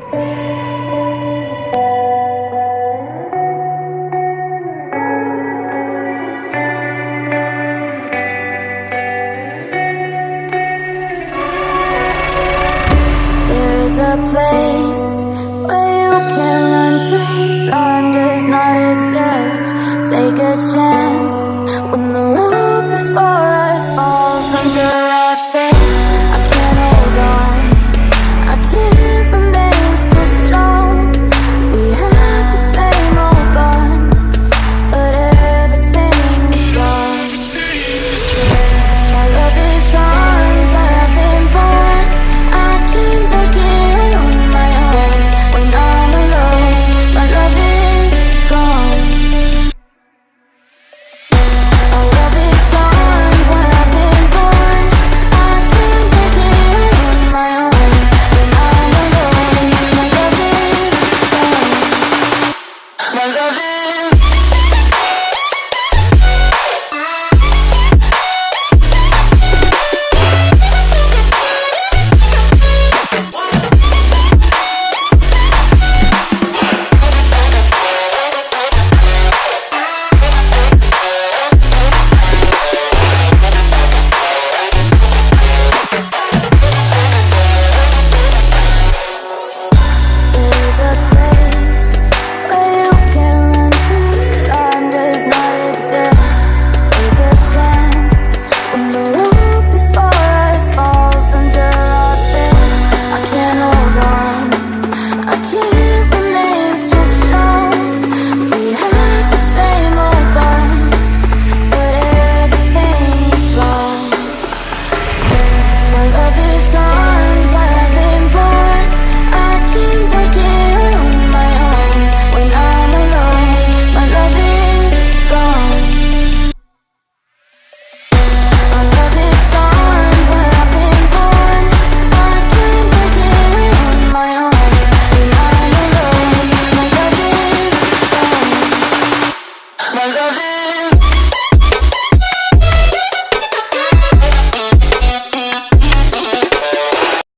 There's a place where you can run free. Time does not exist. Take a chance when the road before us falls under our face. I can't hold on, I can't remain so strong. We have the same old bond, but everything is gone. My love is gone, but I've been born. I can't make it on my own. When I'm alone, my love is gone. My love is gone, but I've been born. I can't make it on my own. When I'm alone, my love is gone. My love is There's a place where you can run free. Time does not exist. Take a chance when the road before us falls under our face. I can't hold on, I can't remain so strong. We have the same old bond, but everything's wrong. My love is gone, but I've been born. I can't make it on my own. When I'm alone, my love is gone. My love is gone, but I've been born. I can't make it on my own. When I'm alone, my love is gone. My love is